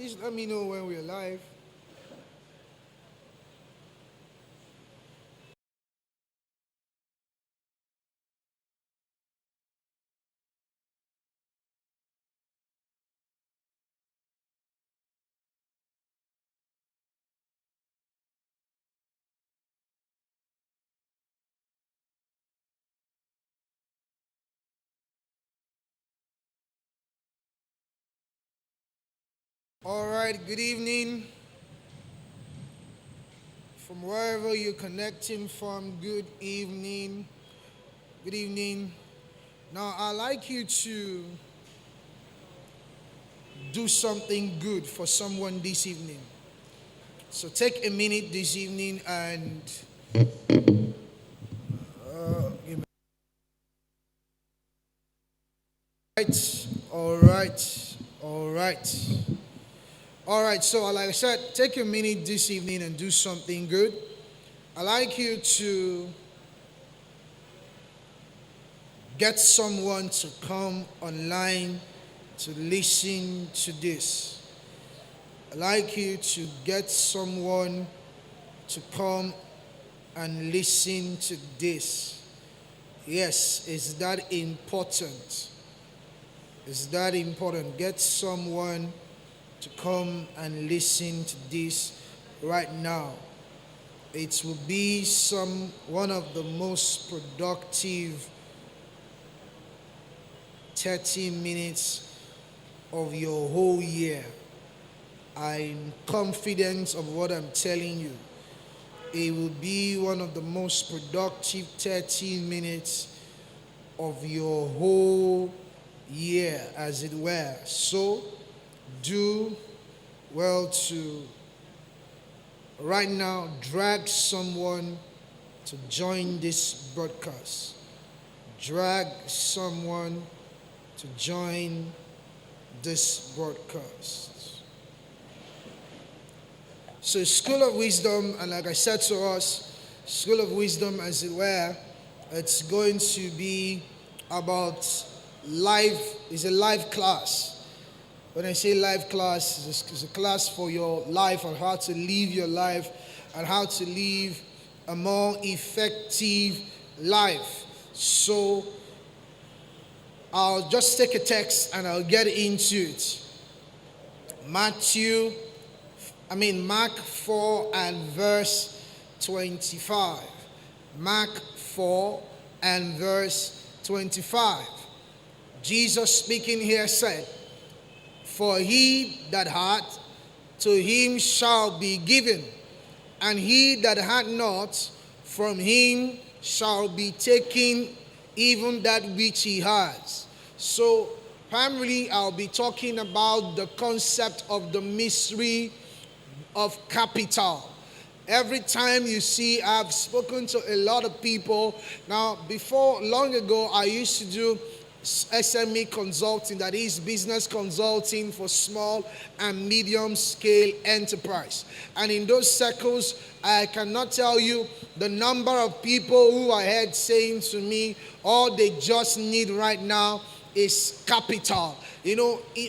Please let me know when we're live. All right, good evening. From wherever you're connecting from, good evening. Good evening. Now, I'd like you to do something good for someone this evening. So take a minute this evening and all right, all right. All right, so like I said, take a minute this evening and do something good. I'd like you to get someone to come online to listen to this. I'd like you to get someone to come and listen to this. Yes, it's that important. It's that important. Get someone to come and listen to this right now. It will be one of the most productive 30 minutes of your whole year. I'm confident of what I'm telling you. It will be one of the most productive 30 minutes of your whole year, as it were. So, do well to right now drag someone to join this broadcast. Drag someone to join this broadcast. So, School of Wisdom, and like I said to us, School of Wisdom, as it were, it's going to be about life. It's a live class. When I say live class, it's a class for your life on how to live your life and how to live a more effective life. So I'll just take a text and I'll get into it. Mark 4 and verse 25. Mark 4 and verse 25. Jesus speaking here said, "For he that hath, to him shall be given, and he that hath not, from him shall be taken even that which he has." So, primarily, I'll be talking about the concept of the mystery of capital. Every time you see, I've spoken to a lot of people. Now, long ago, I used to do SME consulting, that is business consulting for small and medium scale enterprise. And in those circles, I cannot tell you the number of people who I heard saying to me, all they just need right now is capital.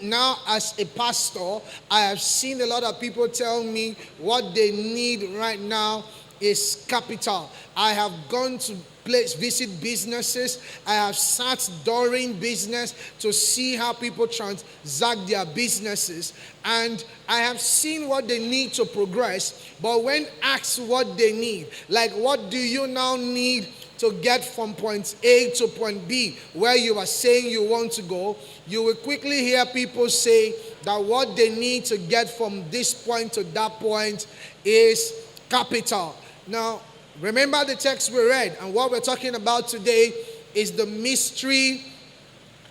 Now as a pastor, I have seen a lot of people tell me what they need right now is capital. I have gone to visit businesses. I have sat during business to see how people transact their businesses, and I have seen what they need to progress. But when asked what they need, like what do you now need to get from point A to point B, where you are saying you want to go, you will quickly hear people say that what they need to get from this point to that point is capital. Now, remember the text we read, and what we're talking about today is the mystery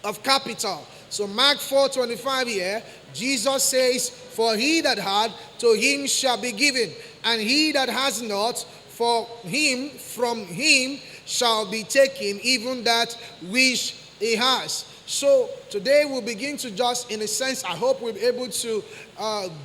of capital. So Mark 4:25 here, Jesus says, "For he that hath, to him shall be given, and he that has not, from him shall be taken even that which he has." So today we'll begin to just, in a sense, I hope we'll be able to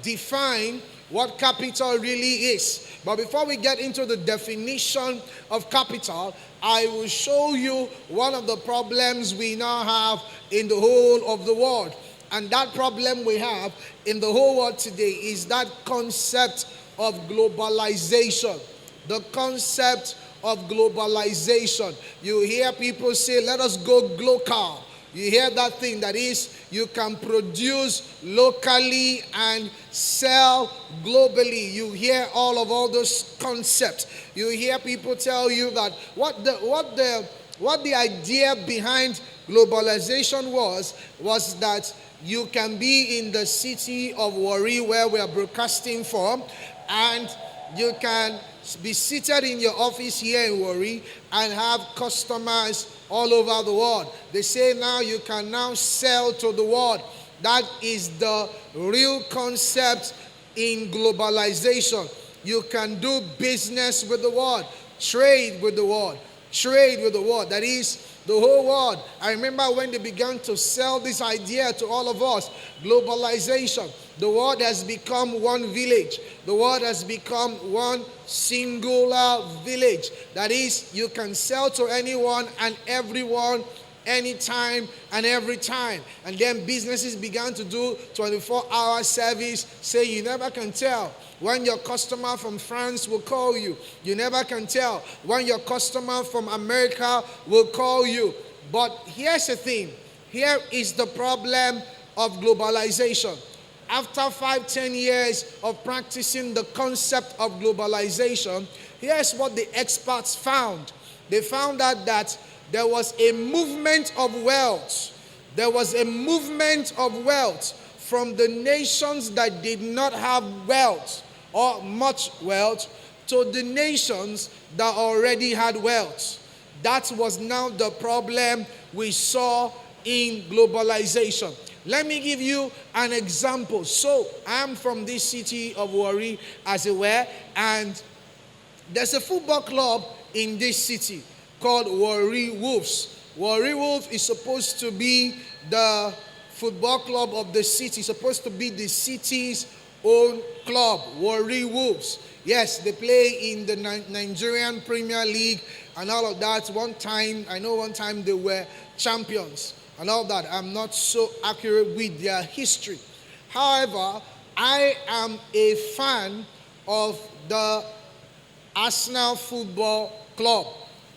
define what capital really is. But before we get into the definition of capital, I will show you one of the problems we now have in the whole of the world. And that problem we have in the whole world today is that concept of globalization. The concept of globalization. You hear people say, let us go global. You hear that thing, that is, you can produce locally and sell globally. You hear all those concepts. You hear people tell you that what the idea behind globalization was that you can be in the city of Warri, where we are broadcasting from, and you can be seated in your office here in Warri and have customers all over the world. They say now you can now sell to the world. That is the real concept in globalization. You can do business with the world, trade with the world, trade with the world. That is the whole world. I remember when they began to sell this idea to all of us, globalization. The world has become one village. The world has become one singular village. That is, you can sell to anyone and everyone, anytime and every time. And then businesses began to do 24-hour service. Say you never can tell when your customer from France will call you. You never can tell when your customer from America will call you. But here's the thing. Here is the problem of globalization. After 5-10 years of practicing the concept of globalization, here's what the experts found. They found out that there was a movement of wealth. There was a movement of wealth from the nations that did not have wealth or much wealth to the nations that already had wealth. That was now the problem we saw in globalization. Let me give you an example. So, I'm from this city of Warri, as it were, and there's a football club in this city called Warri Wolves. Warri Wolves is supposed to be the football club of the city, supposed to be the city's own club, Warri Wolves. Yes, they play in the Nigerian Premier League and all of that. One time they were champions and all that. I'm not so accurate with their history. However, I am a fan of the Arsenal Football Club.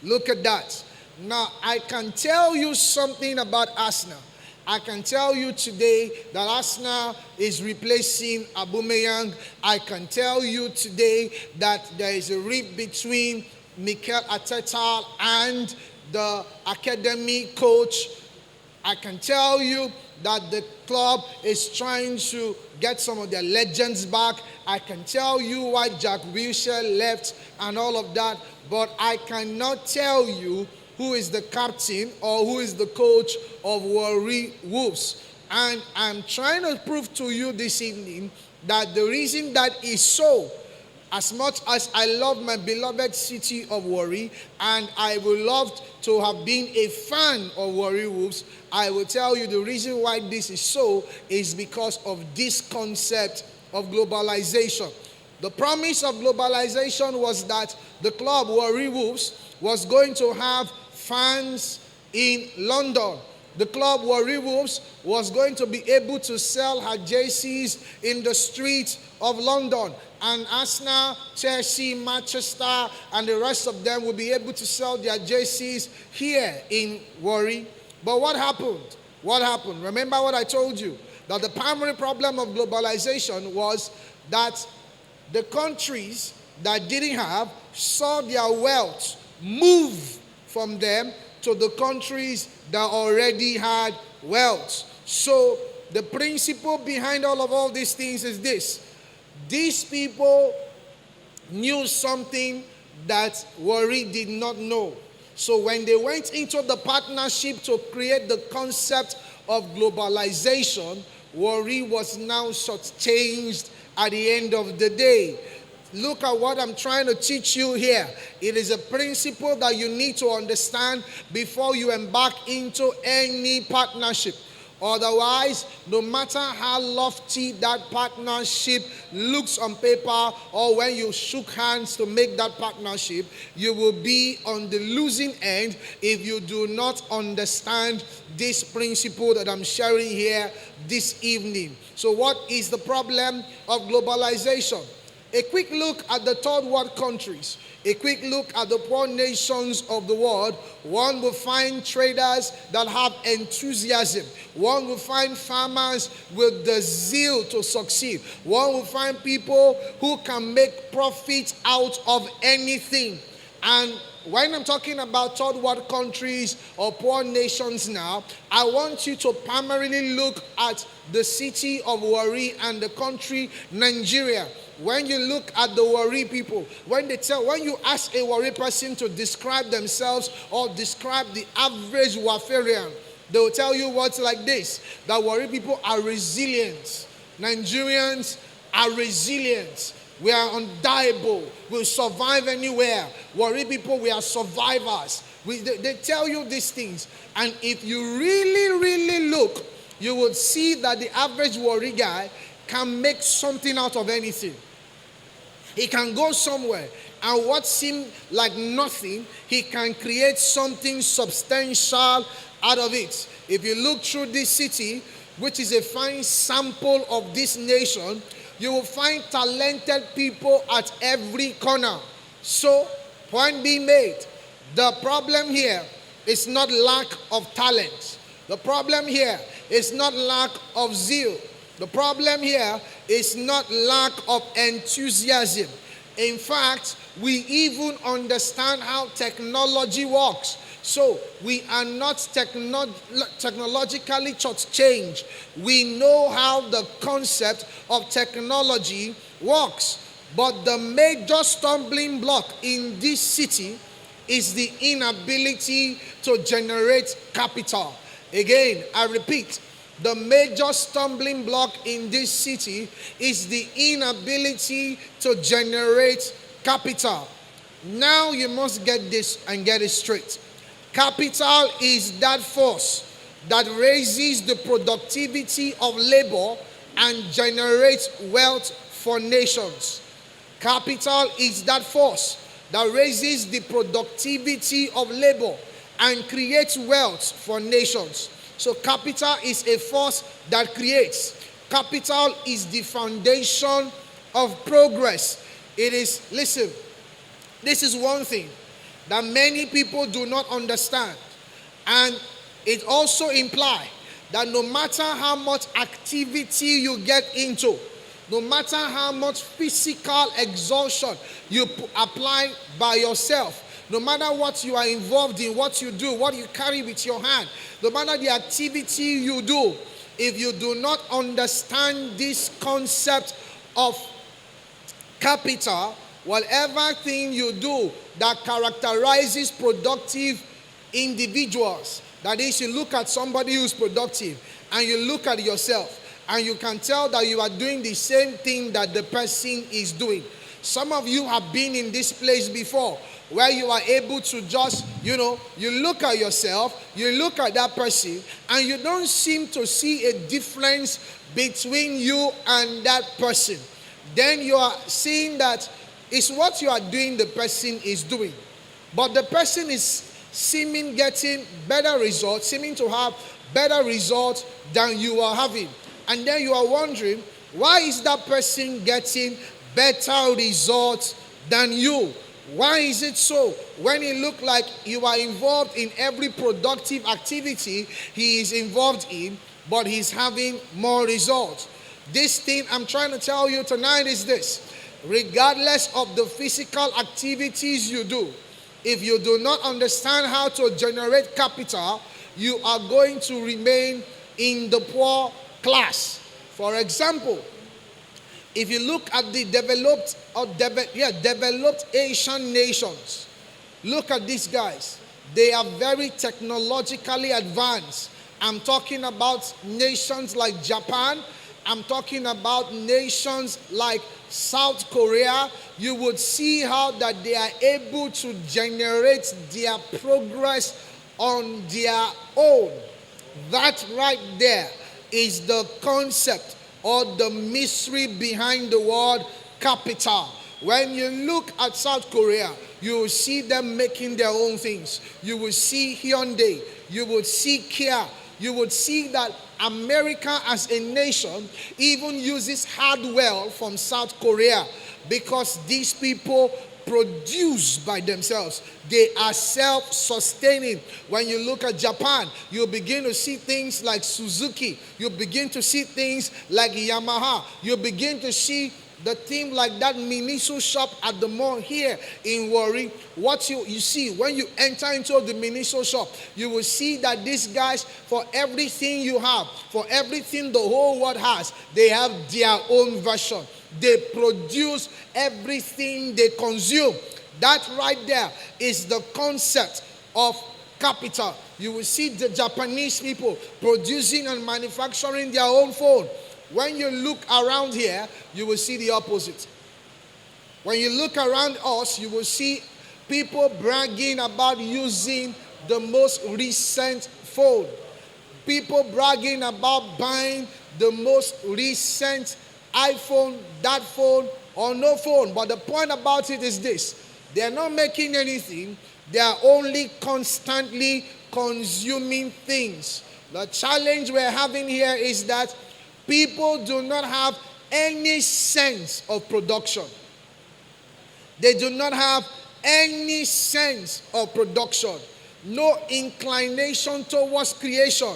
Look at that. Now, I can tell you something about Arsenal. I can tell you today that Arsenal is replacing Aubameyang. I can tell you today that there is a rift between Mikel Arteta and the academy coach. I can tell you that the club is trying to get some of their legends back. I can tell you why Jack Wilshere left and all of that. But I cannot tell you who is the captain or who is the coach of Warri Wolves. And I'm trying to prove to you this evening that the reason that is so, as much as I love my beloved city of Warri, and I would love to have been a fan of Warri Wolves, I will tell you the reason why this is so is because of this concept of globalization. The promise of globalization was that the club Warri Wolves was going to have fans in London. The club Warri Wolves was going to be able to sell her jerseys in the streets of London. And Arsenal, Chelsea, Manchester, and the rest of them will be able to sell their jerseys here in Warri. But what happened? What happened? Remember what I told you? That the primary problem of globalization was that the countries that didn't have saw their wealth move from them to the countries that already had wealth. So the principle behind all these things is this. These people knew something that Warri did not know. So when they went into the partnership to create the concept of globalization, Warri was now shortchanged at the end of the day. Look at what I'm trying to teach you here. It is a principle that you need to understand before you embark into any partnership. Otherwise, no matter how lofty that partnership looks on paper, or when you shook hands to make that partnership, you will be on the losing end if you do not understand this principle that I'm sharing here this evening. So what is the problem of globalization? A quick look at the third world countries, a quick look at the poor nations of the world. One will find traders that have enthusiasm. One will find farmers with the zeal to succeed. One will find people who can make profit out of anything. And when I'm talking about third world countries or poor nations now, I want you to primarily look at the city of Warri and the country Nigeria. When you look at the Warri people, when you ask a Warri person to describe themselves or describe the average Wafarian, they will tell you words like this: that Warri people are resilient. Nigerians are resilient. We are undieable. We'll survive anywhere. Warri people, we are survivors. They tell you these things. And if you really, really look, you will see that the average Warri guy can make something out of anything. He can go somewhere, and what seemed like nothing, he can create something substantial out of it. If you look through this city, which is a fine sample of this nation, you will find talented people at every corner. So, point being made, the problem here is not lack of talent. The problem here is not lack of zeal. The problem here is not lack of enthusiasm. In fact, we even understand how technology works. So we are not technologically shortchanged. We know how the concept of technology works. But the major stumbling block in this city is the inability to generate capital. Again, I repeat, the major stumbling block in this city is the inability to generate capital. Now you must get this and get it straight. Capital is that force that raises the productivity of labor and generates wealth for nations. Capital is that force that raises the productivity of labor and creates wealth for nations. So capital is a force that creates. Capital is the foundation of progress. It is, listen, this is one thing that many people do not understand. And it also implies that no matter how much activity you get into, no matter how much physical exhaustion you apply by yourself, no matter what you are involved in, what you do, what you carry with your hand, no matter the activity you do, if you do not understand this concept of capital, whatever thing you do that characterizes productive individuals, that is, you look at somebody who's productive and you look at yourself and you can tell that you are doing the same thing that the person is doing. Some of you have been in this place before, where you are able to just, you look at yourself, you look at that person, and you don't seem to see a difference between you and that person. Then you are seeing that it's what you are doing the person is doing. But the person is seeming getting better results, seeming to have better results than you are having. And then you are wondering, why is that person getting better results than you? Why is it so? When it looks like you are involved in every productive activity he is involved in, but he's having more results. This thing I'm trying to tell you tonight is this: regardless of the physical activities you do, if you do not understand how to generate capital, you are going to remain in the poor class. For example, if you look at the developed Asian nations, look at these guys. They are very technologically advanced. I'm talking about nations like Japan. I'm talking about nations like South Korea. You would see how that they are able to generate their progress on their own. That right there is the concept or the mystery behind the word capital. When you look at South Korea, you will see them making their own things. You will see Hyundai, you will see Kia, you would see that America as a nation even uses hardware from South Korea, because these people produce by themselves. They are self-sustaining. When you look at Japan, you begin to see things like Suzuki. You begin to see things like Yamaha. You begin to see the thing like that Miniso shop at the mall here in Warri. What you see when you enter into the Miniso shop, you will see that these guys, for everything you have, for everything the whole world has, they have their own version. They produce everything they consume. That right there is the concept of capital. You will see the Japanese people producing and manufacturing their own phone. When you look around here, you will see the opposite. When you look around us, you will see people bragging about using the most recent phone. People bragging about buying the most recent iPhone, that phone, or no phone. But the point about it is this: they are not making anything, they are only constantly consuming things. The challenge we're having here is that people do not have any sense of production. They do not have any sense of production. No inclination towards creation.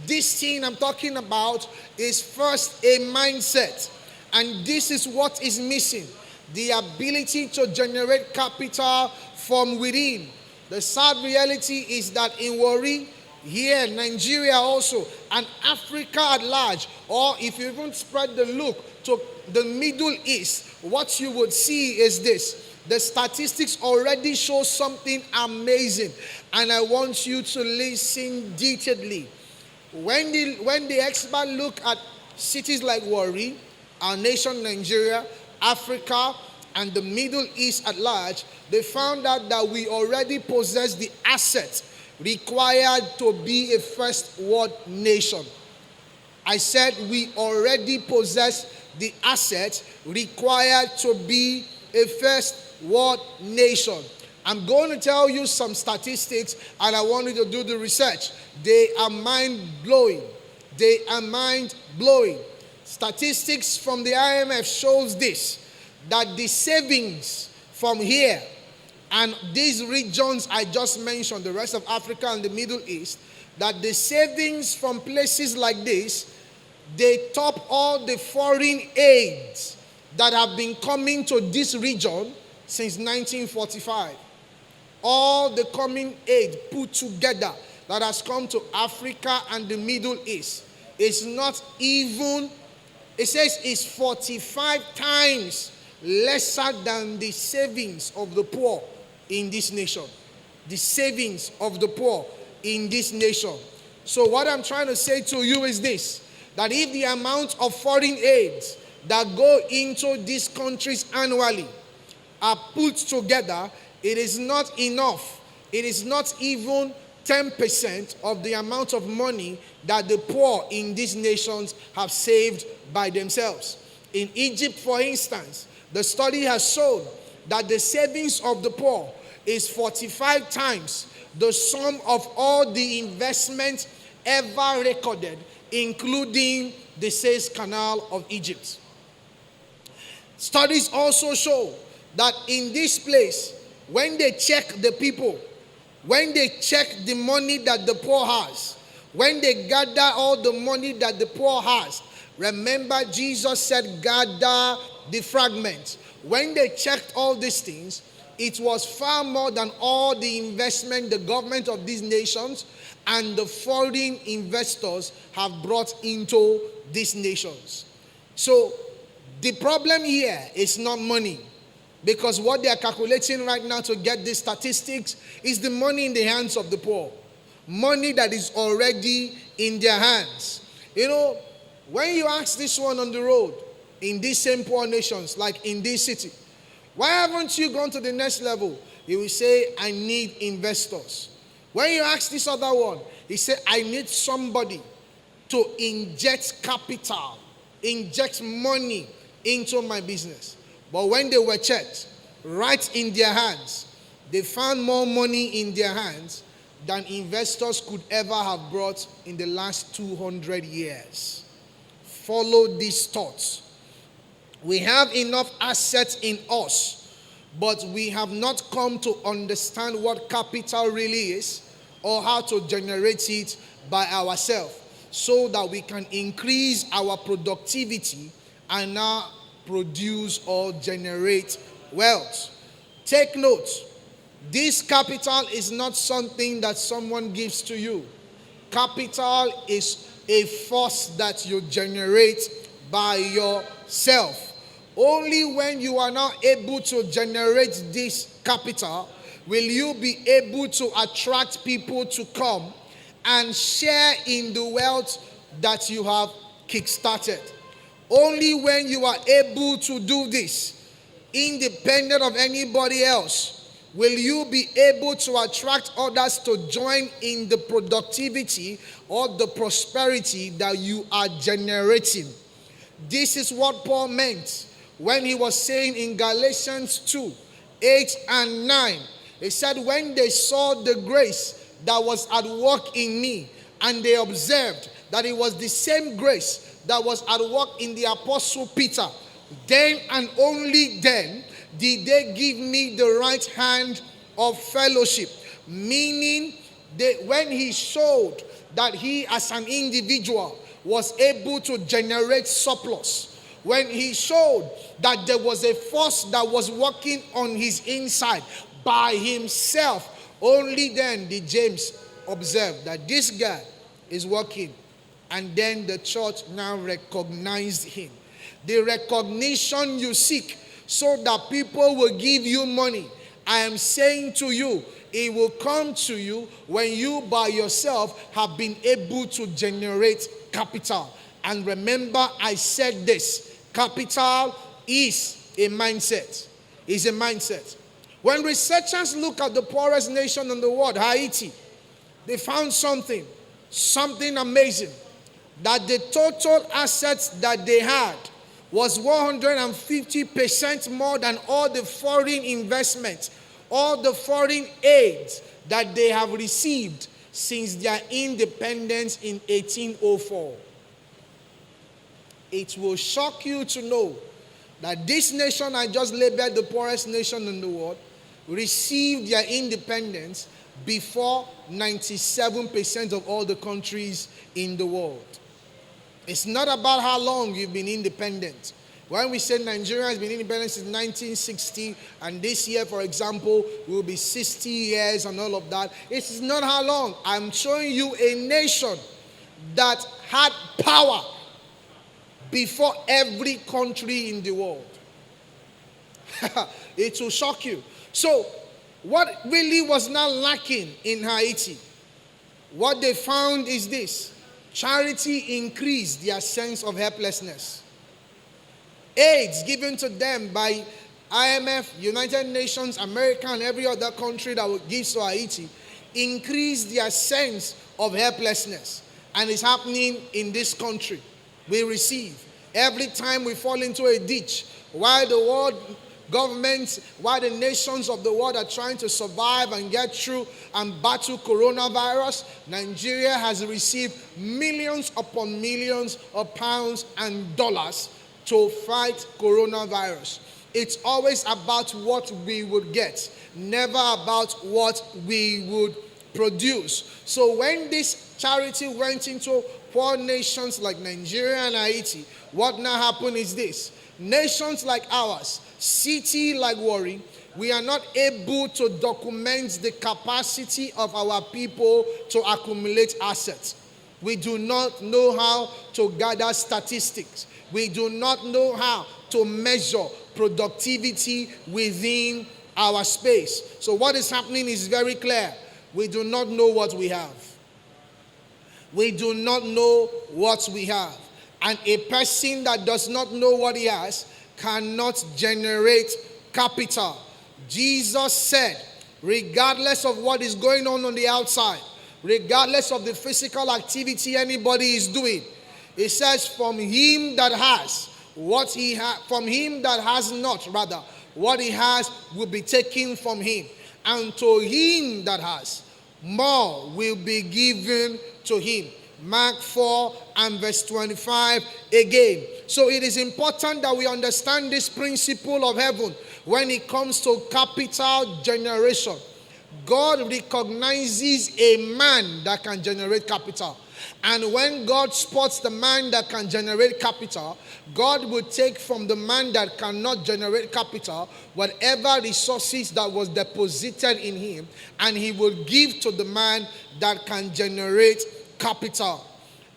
This thing I'm talking about is first a mindset. And this is what is missing: the ability to generate capital from within. The sad reality is that in Warri, here, Nigeria also, and Africa at large, or if you even spread the look to the Middle East, what you would see is this. The statistics already show something amazing, and I want you to listen detailedly. When the expert look at cities like Warri, our nation Nigeria, Africa, and the Middle East at large, they found out that we already possess the assets required to be a first world nation. I said we already possess the assets required to be a first world nation. I'm going to tell you some statistics, and I want you to do the research. They are mind-blowing. They are mind-blowing. Statistics from the IMF shows this, that the savings from here and these regions I just mentioned, the rest of Africa and the Middle East, that the savings from places like this, they top all the foreign aids that have been coming to this region since 1945. All the coming aid put together that has come to Africa and the Middle East is not even, it says it's 45 times lesser than the savings of the poor in this nation. The savings of the poor in this nation. So what I'm trying to say to you is this, that if the amount of foreign aids that go into these countries annually are put together, it is not enough. It is not even 10% of the amount of money that the poor in these nations have saved by themselves. In Egypt, for instance, the study has shown that the savings of the poor is 45 times the sum of all the investments ever recorded, including the Suez Canal of Egypt. Studies also show that in this place, when they check the people, when they check the money that the poor has, when they gather all the money that the poor has, remember Jesus said, gather the fragments. When they checked all these things, it was far more than all the investment the government of these nations and the foreign investors have brought into these nations. So the problem here is not money, because what they are calculating right now to get these statistics is the money in the hands of the poor. Money that is already in their hands. You know, when you ask this one on the road, in these same poor nations, like in this city, why haven't you gone to the next level? He will say, I need investors. When you ask this other one, he said, I need somebody to inject capital, inject money into my business. But when they were checked, right in their hands, they found more money in their hands than investors could ever have brought in the last 200 years. Follow these thoughts. We have enough assets in us, but we have not come to understand what capital really is or how to generate it by ourselves so that we can increase our productivity and now produce or generate wealth. Take note, this capital is not something that someone gives to you. Capital is a force that you generate by yourself. Only when you are now able to generate this capital will you be able to attract people to come and share in the wealth that you have kickstarted. Only when you are able to do this, independent of anybody else, will you be able to attract others to join in the productivity or the prosperity that you are generating. This is what Paul meant when he was saying in Galatians 2, 8 and 9. He said, when they saw the grace that was at work in me, and they observed that it was the same grace that was at work in the Apostle Peter, then and only then did they give me the right hand of fellowship. Meaning, when he showed that he as an individual was able to generate surplus, when he showed that there was a force that was working on his inside by himself, only then did James observe that this guy is working. And then the church now recognized him. The recognition you seek so that people will give you money, I am saying to you, it will come to you when you by yourself have been able to generate capital. And remember, I said this, capital is a mindset. Is a mindset. When researchers look at the poorest nation in the world, Haiti, they found something amazing. That the total assets that they had was 150% more than all the foreign investment, all the foreign aid that they have received since their independence in 1804. It will shock you to know that this nation I just labeled the poorest nation in the world received their independence before 97% of all the countries in the world. It's not about how long you've been independent. When we say Nigeria has been independent since 1960, and this year, for example, will be 60 years and all of that, it's not how long. I'm showing you a nation that had power before every country in the world. It will shock you. So, what really was not lacking in Haiti? What they found is this. Charity increased their sense of helplessness. Aids given to them by IMF, United Nations, America, and every other country that gives to Haiti increased their sense of helplessness. And it's happening in this country. We receive. Every time we fall into a ditch, while the world governments, while the nations of the world are trying to survive and get through and battle coronavirus, Nigeria has received millions upon millions of pounds and dollars to fight coronavirus. It's always about what we would get, never about what we would produce. So when this charity went into poor nations like Nigeria and Haiti, what now happened is this. Nations like ours, city like Warri, we are not able to document the capacity of our people to accumulate assets. We do not know how to gather statistics. We do not know how to measure productivity within our space. So what is happening is very clear. We do not know what we have. We do not know what we have. And a person that does not know what he has cannot generate capital. Jesus said regardless of what is going on the outside, regardless of the physical activity anybody is doing. It says, from him that has what he has, from him that has not, rather, what he has will be taken from him. And to him that has, more will be given to him. Mark 4 and verse 25 again. So it is important that we understand this principle of heaven when it comes to capital generation. God recognizes a man that can generate capital. And when God spots the man that can generate capital, God will take from the man that cannot generate capital whatever resources that was deposited in him, and he will give to the man that can generate capital.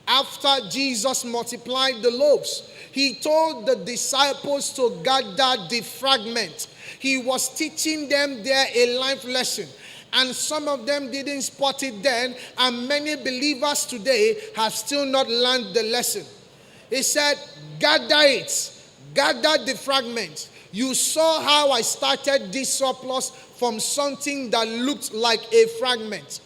After Jesus multiplied the loaves, he told the disciples to gather the fragment. He was teaching them there a life lesson. And some of them didn't spot it then, and many believers today have still not learned the lesson. He said, gather it, gather the fragments. You saw how I started this surplus from something that looked like a fragment.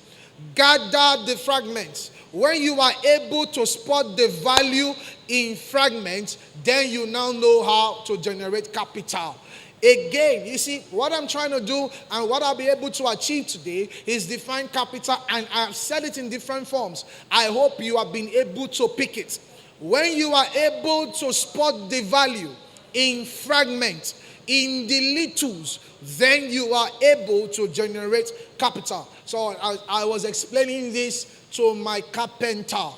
Gather the fragments. When you are able to spot the value in fragments, then you now know how to generate capital. Again, you see, what I'm trying to do and what I'll be able to achieve today is define capital, and I've said it in different forms. I hope you have been able to pick it. When you are able to spot the value in fragments, in the littles, then you are able to generate capital. So I was explaining this to my carpenter.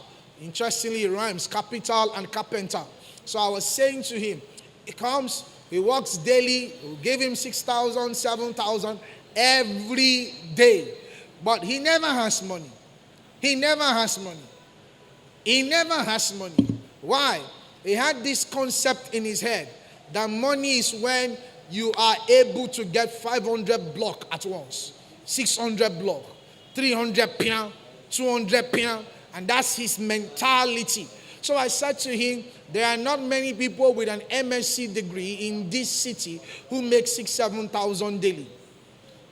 Interestingly, it rhymes, capital and carpenter. So I was saying to him, he works daily. We give him 6,000, 7,000 every day. But he never has money. He never has money. He never has money. Why? He had this concept in his head that money is when you are able to get 500 block at once, 600 block, 300 pian, 200 pian, and that's his mentality. So I said to him, there are not many people with an MSc degree in this city who make 6,000, 7,000 daily.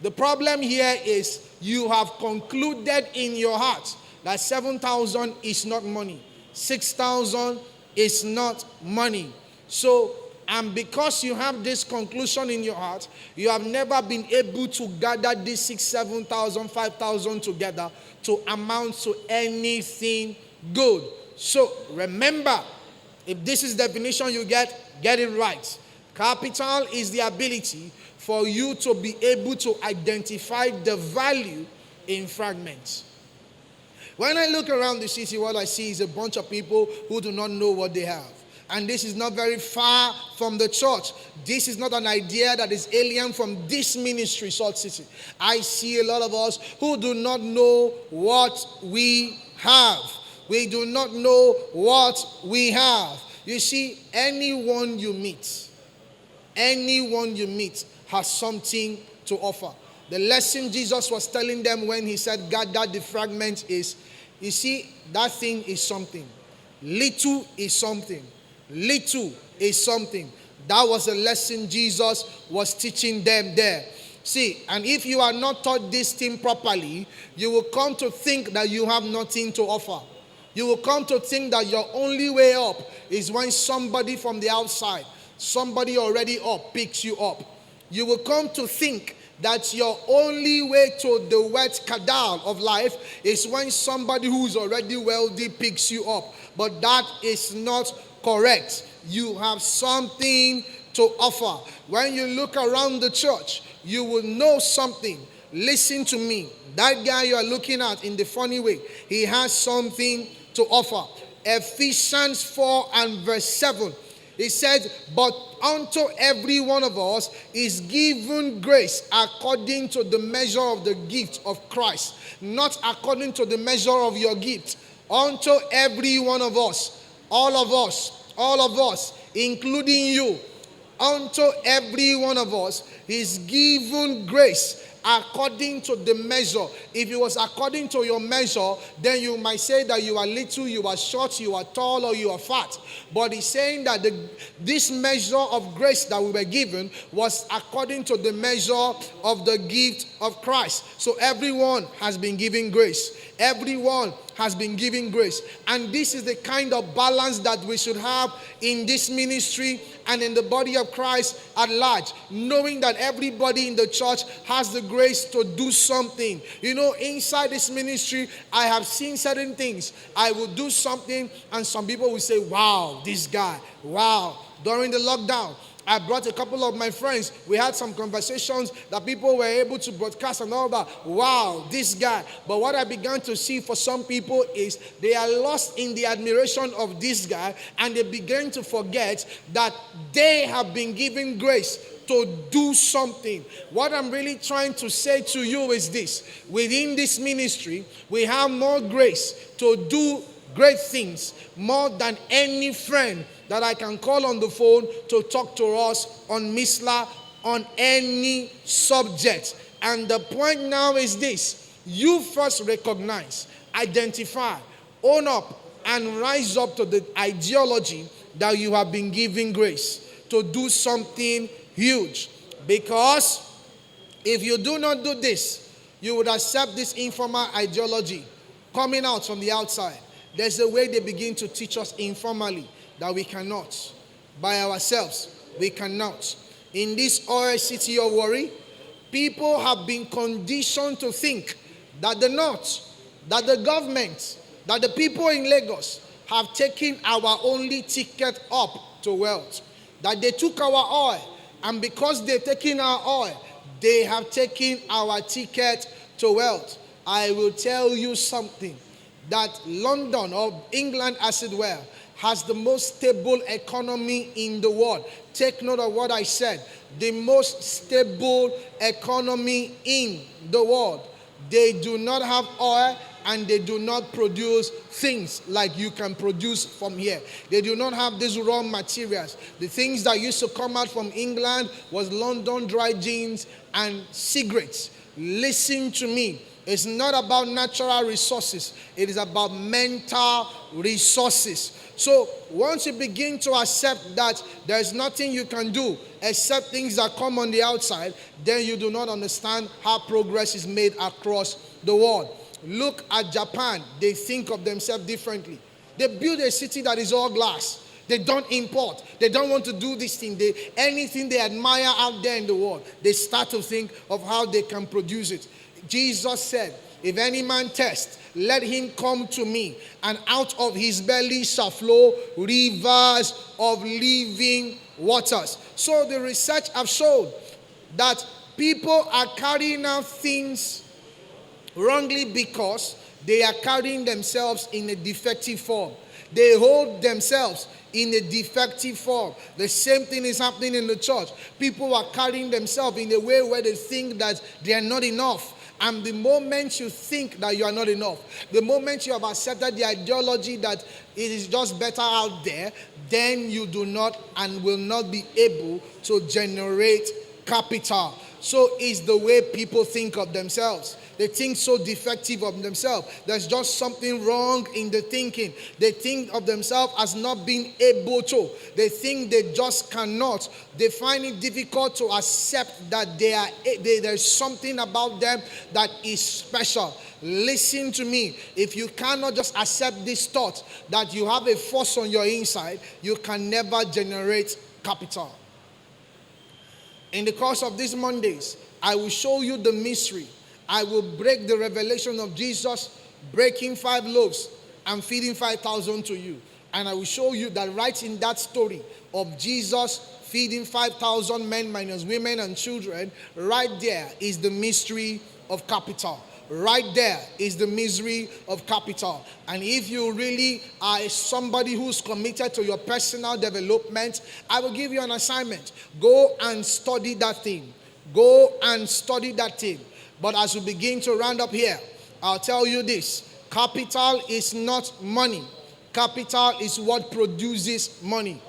The problem here is you have concluded in your heart that 7,000 is not money. 6,000 is not money. So, and because you have this conclusion in your heart, you have never been able to gather these 6,000, 7,000, 5,000 together to amount to anything good. So remember, if this is the definition you get it right. Capital is the ability for you to be able to identify the value in fragments. When I look around the city, what I see is a bunch of people who do not know what they have. And this is not very far from the church. This is not an idea that is alien from this ministry, Salt City. I see a lot of us who do not know what we have. We do not know what we have. You see, anyone you meet has something to offer. The lesson Jesus was telling them when he said, gather the fragments is, you see, that thing is something. Little is something. Little is something. That was a lesson Jesus was teaching them there. See, and if you are not taught this thing properly, you will come to think that you have nothing to offer. You will come to think that your only way up is when somebody from the outside, somebody already up, picks you up. You will come to think that your only way to the wet cadal of life is when somebody who's already wealthy picks you up. But that is not correct. You have something to offer. When you look around the church, you will know something. Listen to me. That guy you are looking at in the funny way, he has something to offer. Ephesians 4 and verse 7. It says, but unto every one of us is given grace according to the measure of the gift of Christ, not according to the measure of your gift. Unto every one of us, all of us, including you, unto every one of us is given grace according to the measure. If it was according to your measure, then you might say that you are little, you are short, you are tall, or you are fat. But he's saying that this measure of grace that we were given was according to the measure of the gift of Christ. So everyone has been given grace. Everyone has been given grace. And this is the kind of balance that we should have in this ministry and in the body of Christ at large, knowing that everybody in the church has the grace to do something. You know, inside this ministry, I have seen certain things. I will do something and some people will say, wow, this guy, wow. During the lockdown, I brought a couple of my friends. We had some conversations that people were able to broadcast and all that. Wow, this guy. But what I began to see for some people is they are lost in the admiration of this guy, and they begin to forget that they have been given grace to do something. What I'm really trying to say to you is this. Within this ministry, we have more grace to do great things, more than any friend that I can call on the phone to talk to us on MISLA on any subject. And the point now is this: you first recognize, identify, own up, and rise up to the ideology that you have been given grace to do something huge. Because if you do not do this, you would accept this informal ideology coming out from the outside. There's a way they begin to teach us informally that we cannot. By ourselves, we cannot. In this oil city of worry, people have been conditioned to think that the North, that the government, that the people in Lagos have taken our only ticket up to wealth. That they took our oil, and because they've taken our oil, they have taken our ticket to wealth. I will tell you something, that London, or England as it were, has the most stable economy in the world. Take note of what I said. The most stable economy in the world. They do not have oil, and they do not produce things like you can produce from here. They do not have these raw materials. The things that used to come out from England was London dry gins and cigarettes. Listen to me. It's not about natural resources. It is about mental resources. So once you begin to accept that there's nothing you can do except things that come on the outside, then you do not understand how progress is made across the world. Look at Japan. They think of themselves differently. They build a city that is all glass. They don't import. They don't want to do this thing. Anything they admire out there in the world, they start to think of how they can produce it. Jesus said, if any man thirst, let him come to me, and out of his belly shall flow rivers of living waters. So the research have shown that people are carrying out things wrongly because they are carrying themselves in a defective form. They hold themselves in a defective form. The same thing is happening in the church. People are carrying themselves in a way where they think that they are not enough. And the moment you think that you are not enough, the moment you have accepted the ideology that it is just better out there, then you do not and will not be able to generate capital. So is the way people think of themselves. They think so defective of themselves. There's just something wrong in the thinking. They think of themselves as not being able to. They think they just cannot. They find it difficult to accept that there's something about them that is special. Listen to me. If you cannot just accept this thought that you have a force on your inside, you can never generate capital. In the course of these Mondays, I will show you the mystery. I will break the revelation of Jesus breaking 5 loaves and feeding 5,000 to you. And I will show you that right in that story of Jesus feeding 5,000 men minus women and children, right there is the mystery of capital. Right there is the misery of capital. And if you really are somebody who's committed to your personal development, I will give you an assignment. Go and study that thing. Go and study that thing. But as we begin to round up here, I'll tell you this. Capital is not money. Capital is what produces money.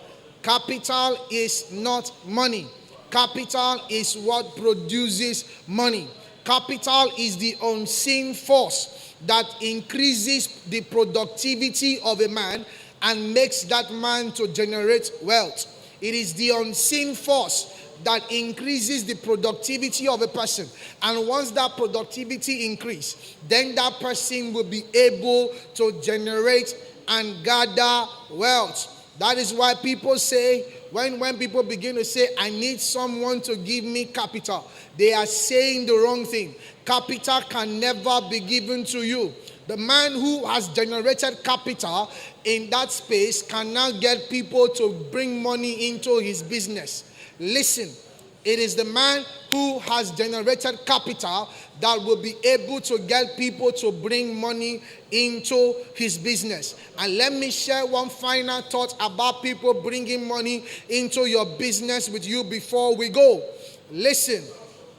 Capital is not money. Capital is what produces money. Capital is the unseen force that increases the productivity of a man and makes that man to generate wealth. It is the unseen force that increases the productivity of a person. And once that productivity increases, then that person will be able to generate and gather wealth. That is why people say, when people begin to say, I need someone to give me capital, they are saying the wrong thing. Capital can never be given to you. The man who has generated capital in that space can now get people to bring money into his business. Listen, it is the man who has generated capital that will be able to get people to bring money into his business. And let me share one final thought about people bringing money into your business with you before we go. Listen,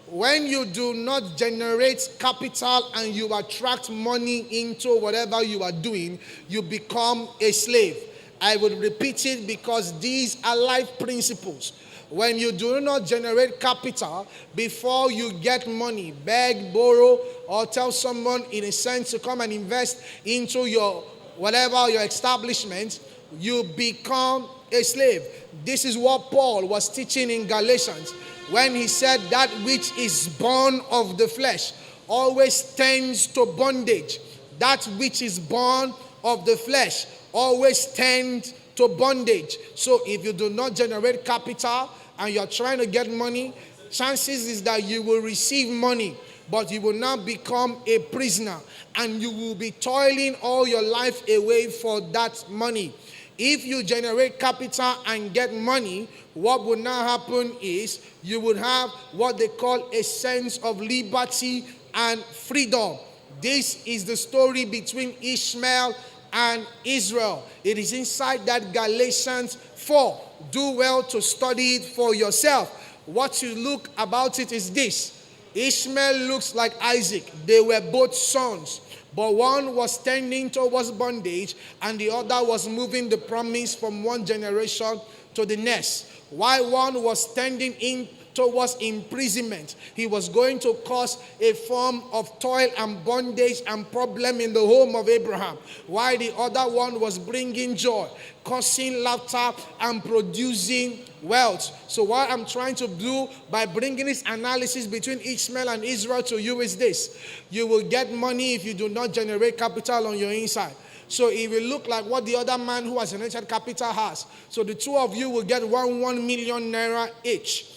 when you do not generate capital and you attract money into whatever you are doing, you become a slave. I would repeat it because these are life principles. When you do not generate capital before you get money, beg, borrow, or tell someone in a sense to come and invest into your whatever, your establishment, you become a slave. This is what Paul was teaching in Galatians when he said that which is born of the flesh always tends to bondage. That which is born of the flesh always tends to bondage. So if you do not generate capital and you're trying to get money, chances is that you will receive money, but you will not become a prisoner and you will be toiling all your life away for that money. If you generate capital and get money, what would now happen is you would have what they call a sense of liberty and freedom. This is the story between Ishmael and Israel. It is inside that Galatians 4. Do well to study it for yourself. What you look about it is this. Ishmael looks like Isaac. They were both sons, but one was tending towards bondage and the other was moving the promise from one generation to the next. While one was tending in towards imprisonment, he was going to cause a form of toil and bondage and problem in the home of Abraham, while the other one was bringing joy, causing laughter and producing wealth. So what I'm trying to do by bringing this analysis between Ishmael and Israel to you is this: you will get money if you do not generate capital on your inside. So it will look like what the other man who has generated capital has. So the two of you will get 1 million naira each.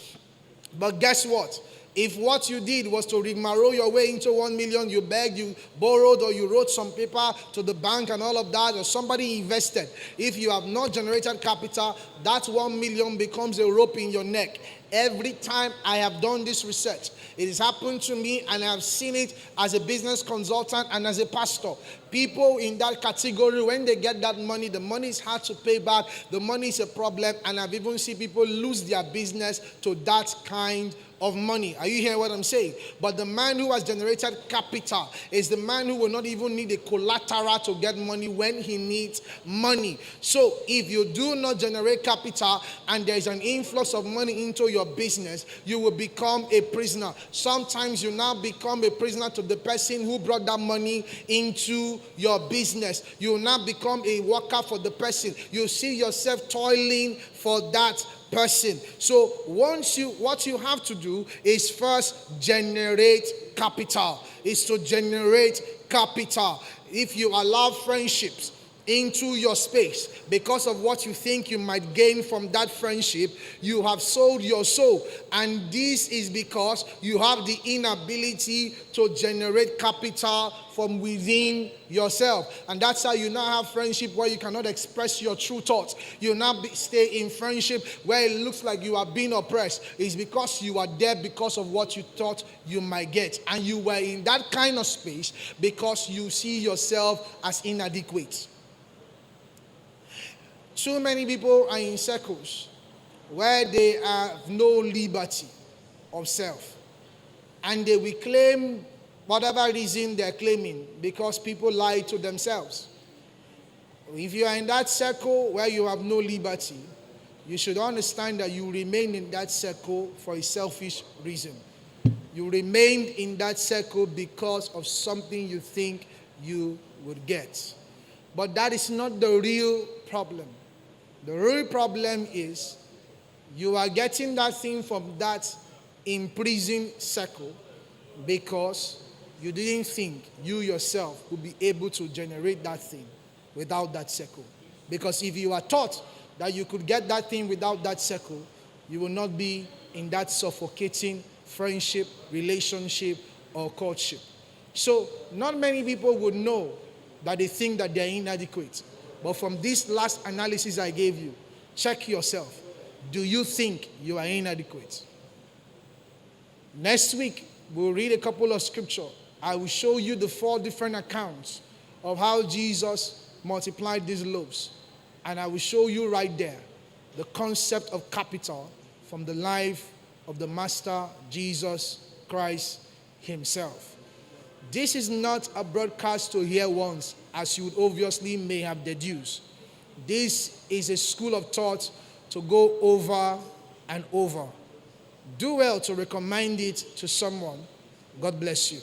But guess what? If what you did was to rigmarole your way into 1 million, you begged, you borrowed, or you wrote some paper to the bank and all of that, or somebody invested. If you have not generated capital, that 1 million becomes a rope in your neck. Every time I have done this research, it has happened to me, and I have seen it as a business consultant and as a pastor. People in that category, when they get that money, the money is hard to pay back. The money is a problem, and I've even seen people lose their business to that kind of money. Are you hearing what I'm saying? But the man who has generated capital is the man who will not even need a collateral to get money when he needs money. So if you do not generate capital and there is an influx of money into your business, you will become a prisoner. Sometimes you now become a prisoner to the person who brought that money into your business. You will now become a worker for the person. You see yourself toiling for that person. So what you have to do is first generate capital. Is to generate capital. If you allow friendships into your space because of what you think you might gain from that friendship, you have sold your soul. And this is because you have the inability to generate capital from within yourself. And that's how you now have friendship where you cannot express your true thoughts. You now stay in friendship where it looks like you are being oppressed. It's because you are there because of what you thought you might get. And you were in that kind of space because you see yourself as inadequate. Too many people are in circles where they have no liberty of self. And they will claim whatever reason they're claiming because people lie to themselves. If you are in that circle where you have no liberty, you should understand that you remain in that circle for a selfish reason. You remained in that circle because of something you think you would get. But that is not the real problem. The real problem is you are getting that thing from that imprisoned circle because you didn't think you yourself would be able to generate that thing without that circle. Because if you are taught that you could get that thing without that circle, you will not be in that suffocating friendship, relationship, or courtship. So, not many people would know that they think that they are inadequate. But from this last analysis I gave you, check yourself. Do you think you are inadequate? Next week, we'll read a couple of scriptures. I will show you the 4 different accounts of how Jesus multiplied these loaves. And I will show you right there the concept of capital from the life of the Master Jesus Christ himself. This is not a broadcast to hear once, as you would obviously may have deduced. This is a school of thought to go over and over. Do well to recommend it to someone. God bless you.